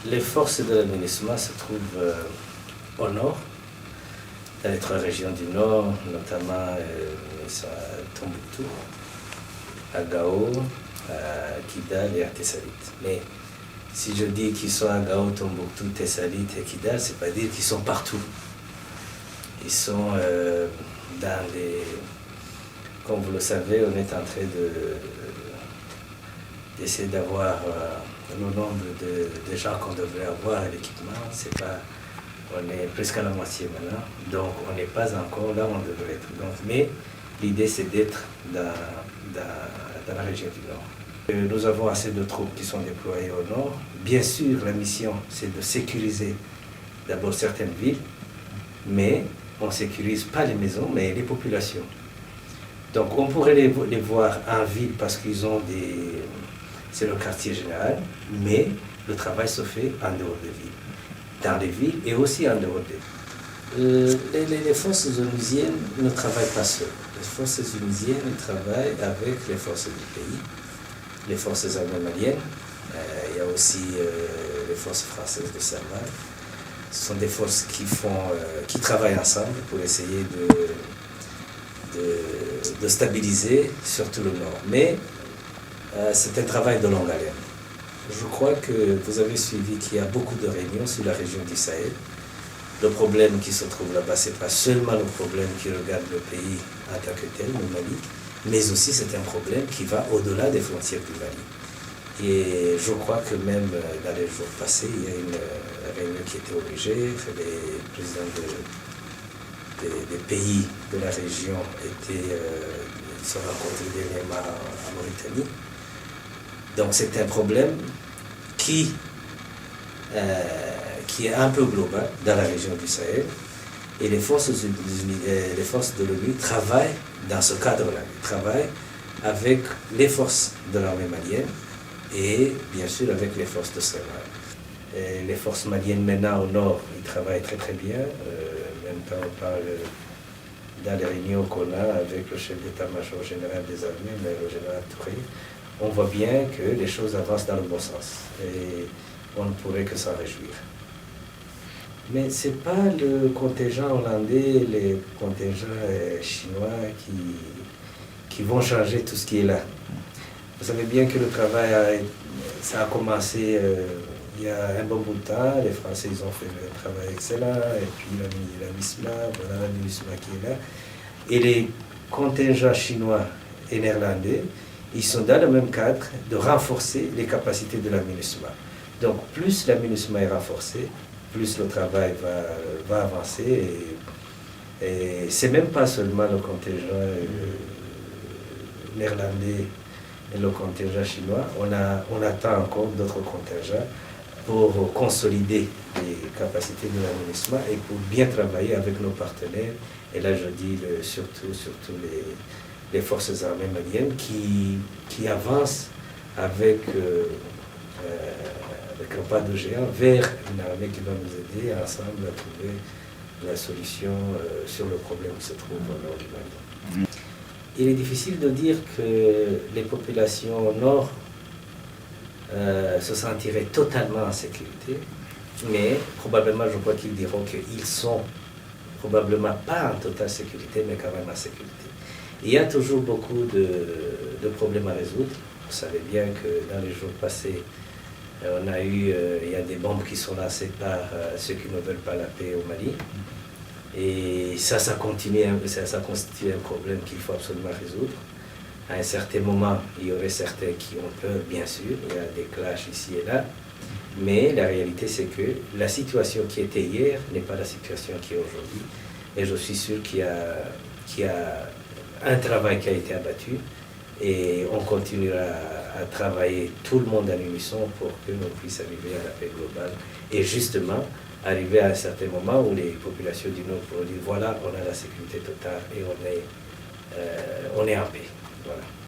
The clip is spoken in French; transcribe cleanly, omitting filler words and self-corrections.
Les forces de la MINUSMA se trouvent au nord, dans les 3 régions du nord, notamment à Tombouctou, à Gao, à Kidal et à Tessalit. Mais si je dis qu'ils sont à Gao, Tombouctou, Tessalit et Kidal, c'est pas dire qu'ils sont partout. Ils sont dans les... Comme vous le savez, on est en train d'essayer d'avoir le nombre de gens qu'on devrait avoir à l'équipement. On est presque à la moitié maintenant, donc on n'est pas encore là où on devrait être. Donc, mais l'idée, c'est d'être dans la région du Nord. Nous avons assez de troupes qui sont déployées au Nord. Bien sûr, la mission, c'est de sécuriser d'abord certaines villes, mais on ne sécurise pas les maisons, mais les populations. Donc on pourrait les voir en ville parce qu'ils ont des... C'est le quartier général, mais le travail se fait en dehors des villes, dans les villes et aussi en dehors des villes. Les forces onusiennes ne travaillent pas seules. Les forces onusiennes travaillent avec les forces du pays, les forces armées maliennes, il y a aussi les forces françaises de Sahel. Ce sont des forces qui travaillent ensemble pour essayer de stabiliser surtout le nord. Mais c'est un travail de longue haleine. Je crois que vous avez suivi qu'il y a beaucoup de réunions sur la région du Sahel. Le problème qui se trouve là-bas, ce n'est pas seulement le problème qui regarde le pays en tant que tel, le Mali, mais aussi c'est un problème qui va au-delà des frontières du Mali. Et je crois que même dans les jours passés, il y a une réunion qui était obligée, les présidents des pays de la région se rencontrés dernièrement en Mauritanie. Donc c'est un problème qui est un peu global dans la région du Sahel. Et les forces de l'ONU travaillent dans ce cadre-là. Ils travaillent avec les forces de l'armée malienne et bien sûr avec les forces de Sahel. Les forces maliennes maintenant au nord, ils travaillent très très bien. Même quand on parle dans les réunions qu'on a avec le chef d'état-major général des armées, le général Touré, on voit bien que les choses avancent dans le bon sens et on ne pourrait que s'en réjouir. Mais ce n'est pas le contingent hollandais, les contingents chinois qui vont changer tout ce qui est là. Vous savez bien que le travail ça a commencé il y a un bon bout de temps. Les Français ils ont fait un travail excellent et puis la MINUSMA, voilà la MINUSMA qui est là. Et les contingents chinois et néerlandais, ils sont dans le même cadre de renforcer les capacités de la MINUSMA. Donc plus la MINUSMA est renforcée, plus le travail va avancer. Et c'est même pas seulement le contingent néerlandais et le contingent chinois, on attend encore d'autres contingents pour consolider les capacités de la MINUSMA et pour bien travailler avec nos partenaires. Et là, je dis surtout les forces armées maliennes qui avancent avec un pas de géant vers une armée qui va nous aider ensemble à trouver la solution sur le problème qui se trouve au nord du Mali. Il est difficile de dire que les populations au nord se sentiraient totalement en sécurité, mais probablement, je crois qu'ils diront qu'ils sont probablement pas en totale sécurité, mais quand même en sécurité. Il y a toujours beaucoup de problèmes à résoudre. Vous savez bien que dans les jours passés, il y a des bombes qui sont lancées par ceux qui ne veulent pas la paix au Mali. Et ça constitue un problème qu'il faut absolument résoudre. À un certain moment, il y aurait certains qui ont peur, bien sûr, il y a des clashs ici et là, mais la réalité c'est que la situation qui était hier n'est pas la situation qui est aujourd'hui. Et je suis sûr qu'il y a un travail qui a été abattu et on continuera à travailler tout le monde à l'unisson pour que l'on puisse arriver à la paix globale et justement arriver à un certain moment où les populations du Nord pourront dire voilà, on a la sécurité totale et on est en paix. Voilà.